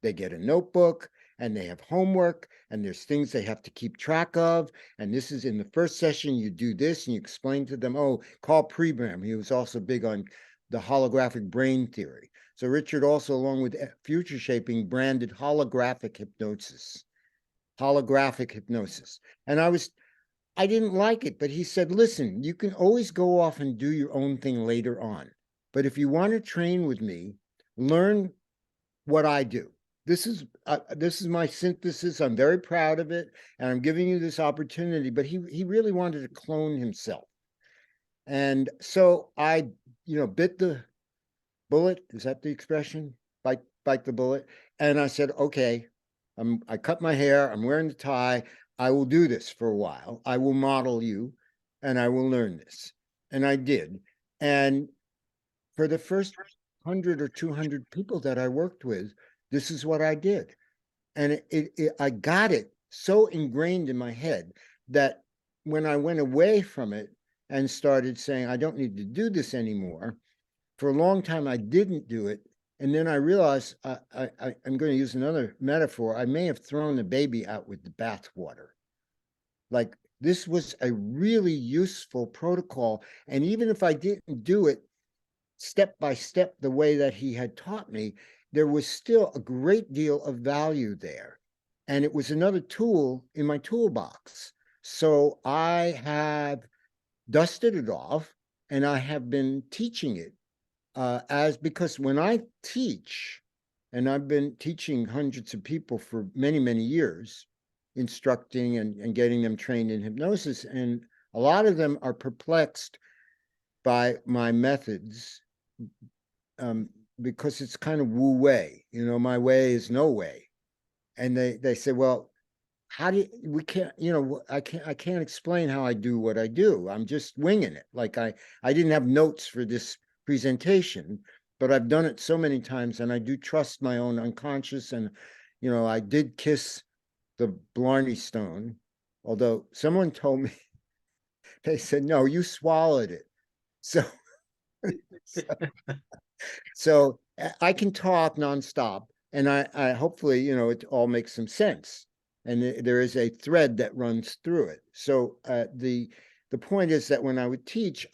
They get a notebook and they have homework, and there's things they have to keep track of. And this is in the first session, you do this and you explain to them, oh, call Pre-Bram. He was also big on the holographic brain theory. So Richard also, along with Future Shaping, branded holographic hypnosis. Holographic hypnosis. And I didn't like it, but he said, listen, you can always go off and do your own thing later on. But if you want to train with me, learn what I do. This is my synthesis. I'm very proud of it, and I'm giving you this opportunity. But he really wanted to clone himself. And so I, bit the bullet. Is that the expression? Bite the bullet. And I said, okay, I cut my hair. I'm wearing the tie. I will do this for a while. I will model you, and I will learn this. And I did. And for the first 100 or 200 people that I worked with, this is what I did. And I got it so ingrained in my head that when I went away from it and started saying, I don't need to do this anymore, for a long time I didn't do it. And then I realized, I'm going to use another metaphor, I may have thrown the baby out with the bathwater. Like, this was a really useful protocol. And even if I didn't do it step by step the way that he had taught me, there was still a great deal of value there. And it was another tool in my toolbox. So I have dusted it off, and I have been teaching it because when I teach, and I've been teaching hundreds of people for many, many years, instructing and getting them trained in hypnosis, and a lot of them are perplexed by my methods, because it's kind of woo way, my way is no way. And they say, well, how do we can't, I can't explain how I do what I do. I'm just winging it. Like I didn't have notes for this presentation, but I've done it so many times, and I do trust my own unconscious. And, I did kiss the Blarney Stone, although someone told me, they said, no, you swallowed it. So I can talk nonstop, and I hopefully, it all makes some sense. And there is a thread that runs through it. So the point is that when I would teach,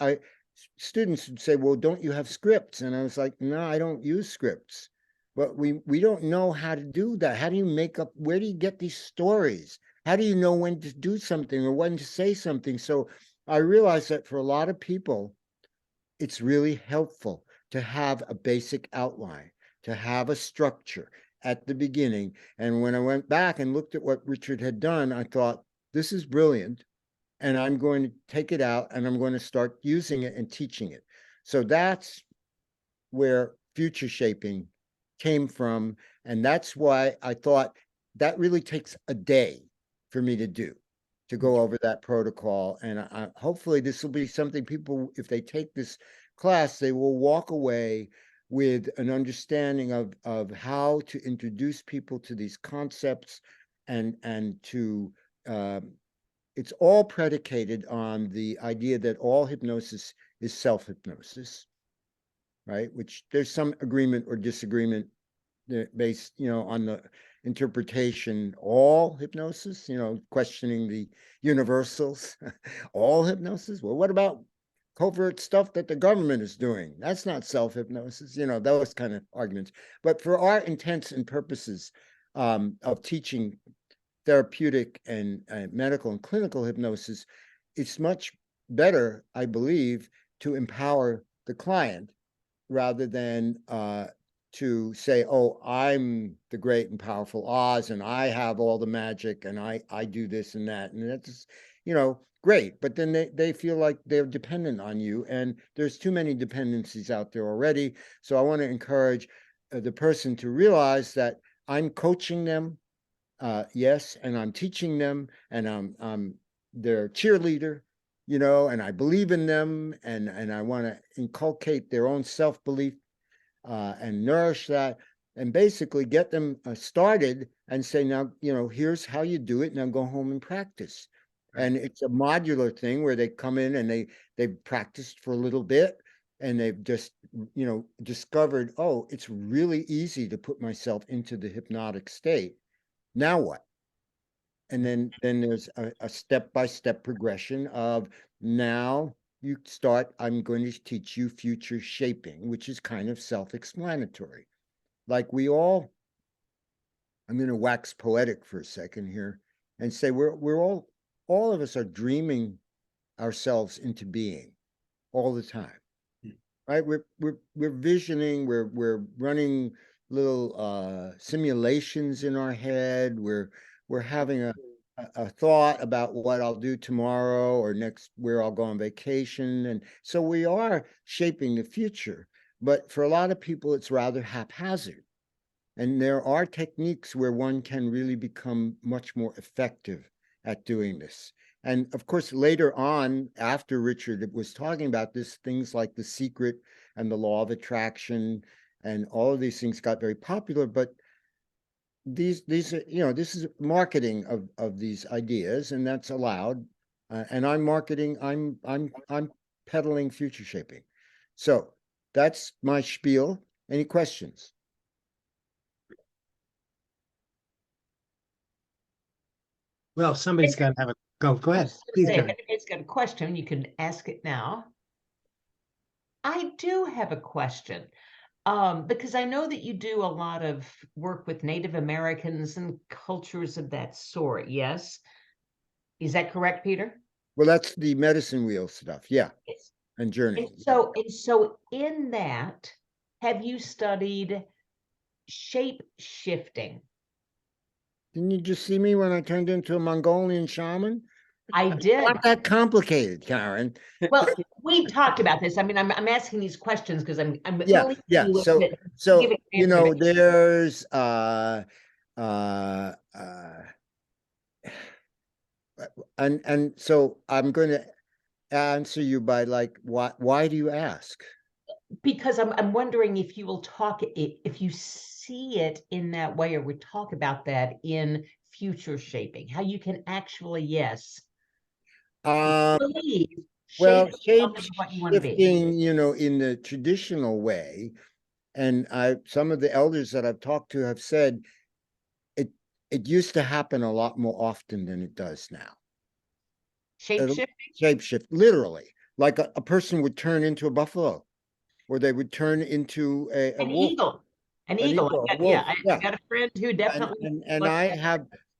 students would say, well, don't you have scripts? And I was like, no, I don't use scripts. But we don't know how to do that. How do you make up, where do you get these stories? How do you know when to do something or when to say something? So I realized that for a lot of people, it's really helpful to have a basic outline, to have a structure. at the beginning. And when I went back and looked at what Richard had done, I thought, this is brilliant. And I'm going to take it out and I'm going to start using it and teaching it. So that's where future shaping came from. And that's why I thought that really takes a day for me to do, to go over that protocol. And hopefully this will be something people, if they take this class, they will walk away with an understanding of how to introduce people to these concepts and to, it's all predicated on the idea that all hypnosis is self-hypnosis, right? Which there's some agreement or disagreement based, on the interpretation. All hypnosis, questioning the universals. All hypnosis? Well, what about covert stuff that the government is doing? That's not self-hypnosis, those kind of arguments. But for our intents and purposes of teaching therapeutic and medical and clinical hypnosis, it's much better, I believe, to empower the client rather than to say, oh, I'm the great and powerful Oz and I have all the magic and I do this and that. And that's, great. But then they feel like they're dependent on you. And there's too many dependencies out there already. So I want to encourage the person to realize that I'm coaching them. Yes, and I'm teaching them, and I'm their cheerleader, and I believe in them, and I want to inculcate their own self-belief and nourish that, and basically get them started and say, now, here's how you do it. Now go home and practice. Right. And it's a modular thing where they come in and they've practiced for a little bit, and they've just, discovered, oh, it's really easy to put myself into the hypnotic state. Now what? And then there's a step-by-step progression of, now you start, I'm going to teach you future shaping, which is kind of self-explanatory. Like I'm going to wax poetic for a second here and say we're all of us are dreaming ourselves into being all the time. Right? We're visioning, we're running little simulations in our head. We're having a thought about what I'll do tomorrow or next, where I'll go on vacation. And so we are shaping the future. But for a lot of people, it's rather haphazard. And there are techniques where one can really become much more effective at doing this. And of course, later on, after Richard was talking about this, things like The Secret and the Law of Attraction and all of these things got very popular. But these are, this is marketing of these ideas, and that's allowed. And I'm marketing, I'm peddling future shaping. So that's my spiel. Any questions? Well, somebody's got to have a go. Go ahead. Please, if anybody's got a question, you can ask it now. I do have a question, because I know that you do a lot of work with Native Americans and cultures of that sort. Yes, is that correct, Peter? Well, that's the medicine wheel stuff. Yeah, yes. And journey. And so in that, have you studied shape shifting? Didn't you just see me when I turned into a Mongolian shaman? I did. It's not that complicated, Karen. Well, we talked about this. I mean, I'm asking these questions because I'm yeah. So there's and so I'm going to answer you by like, why do you ask? Because I'm wondering if you will talk, if you see it in that way, or we talk about that in future shaping, how you can actually, yes, believe, well, shape what you want to be. shifting, in the traditional way, and some of the elders that I've talked to have said it used to happen a lot more often than it does now. Shape shifting? Shape shift, literally, like a person would turn into a buffalo, or they would turn into an eagle. An eagle. I got a friend who definitely. And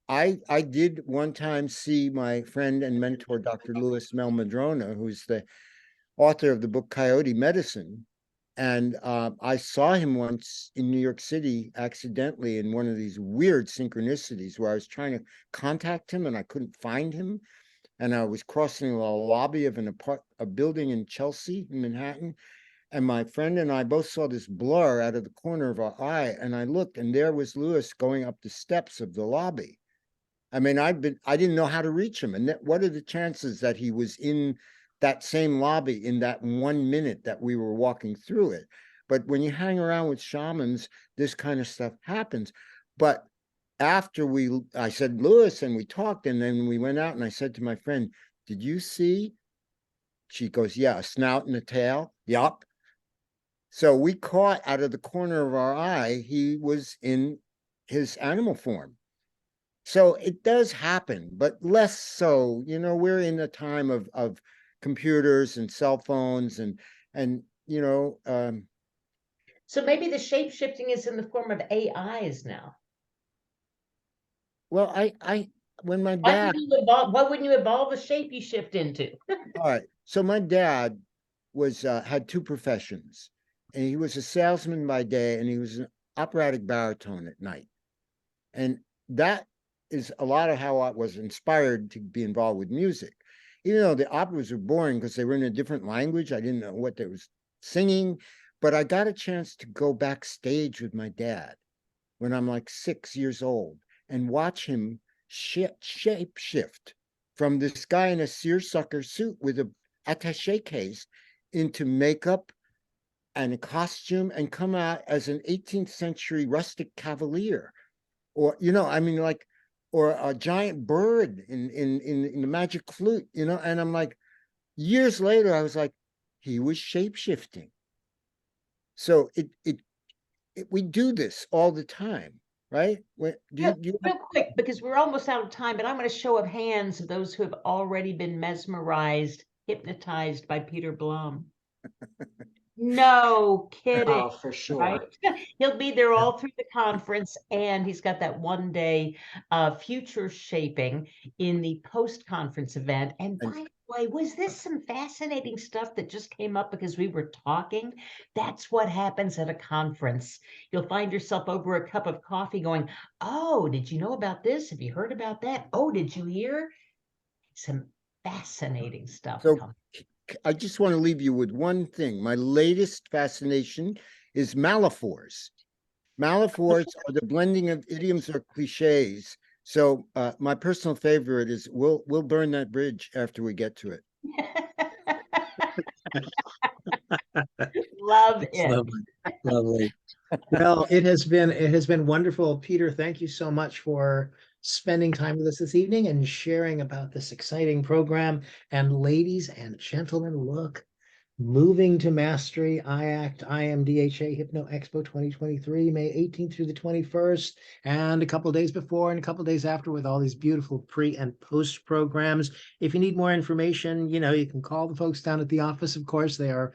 I did one time see my friend and mentor, Dr. Louis Mel Madrona, who's the author of the book Coyote Medicine. And I saw him once in New York City accidentally in one of these weird synchronicities where I was trying to contact him and I couldn't find him. And I was crossing the lobby of a building in Chelsea, in Manhattan. And my friend and I both saw this blur out of the corner of our eye. And I looked, and there was Lewis going up the steps of the lobby. I mean, I didn't know how to reach him. And what are the chances that he was in that same lobby in that 1 minute that we were walking through it? But when you hang around with shamans, this kind of stuff happens. But after I said, Lewis, and we talked, and then we went out, and I said to my friend, did you see? She goes, yeah, a snout and a tail. Yup. So we caught out of the corner of our eye, he was in his animal form. So it does happen, but less so. You know, we're in a time of computers and cell phones and you know. So maybe the shape shifting is in the form of AIs now. Well, when my Why dad, wouldn't you evolve the shape you shift into? all right. So my dad was had two professions, and he was a salesman by day, and he was an operatic baritone at night, and that is a lot of how I was inspired to be involved with music. Even though the operas were boring because they were in a different language, I didn't know what they was singing, but I got a chance to go backstage with my dad when I'm like 6 years old and watch him shape shift from this guy in a seersucker suit with a attaché case into makeup and a costume and come out as an 18th century rustic cavalier. Or, you know, I mean, like, or a giant bird in the magic flute, you know, and I'm like, years later, I was like, he was shape-shifting. So we do this all the time, right? Real quick, because we're almost out of time, but I'm going to show of hands of those who have already been mesmerized, hypnotized by Peter Blum. No kidding. Oh, for sure. Right? He'll be there all through the conference, and he's got that 1 day future shaping in the post-conference event. And by the way, was this some fascinating stuff that just came up because we were talking? That's what happens at a conference. You'll find yourself over a cup of coffee going, oh, did you know about this? Have you heard about that? Oh, did you hear? Some fascinating stuff. So I just want to leave you with one thing. My latest fascination is malaphors. Malaphors are the blending of idioms or cliches. So my personal favorite is we'll burn that bridge after we get to it. Love it. Lovely. Lovely. Well, it has been wonderful. Peter, thank you so much for spending time with us this evening and sharing about this exciting program. And ladies and gentlemen, look, Moving to Mastery, IACT, IMDHA HypnoExpo 2023, May 18th through the 21st, and a couple of days before and a couple of days after with all these beautiful pre and post programs. If you need more information, you know, you can call the folks down at the office, of course. They are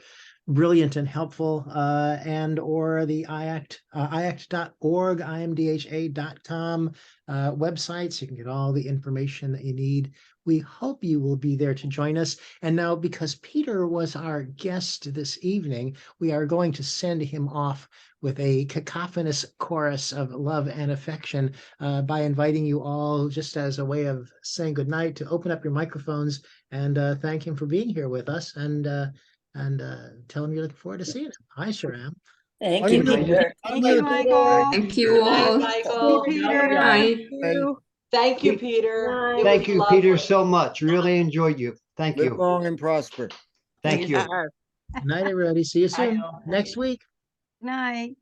brilliant and helpful, and or the IACT, IACT.org, IMDHA.com websites. You can get all the information that you need. We hope you will be there to join us. And now, because Peter was our guest this evening, we are going to send him off with a cacophonous chorus of love and affection by inviting you all, just as a way of saying goodnight, to open up your microphones and thank him for being here with us, and tell him you're looking forward to seeing him. I sure am. Thank you, Peter. Thank you, Michael. Thank you all. Michael. Peter. Bye. Thank you, Peter. It Thank was you, Peter, lovely. so much. Really enjoyed you. Thank Live you. long and prosper. Thank you. Good night, everybody. See you soon Bye. next week. Night.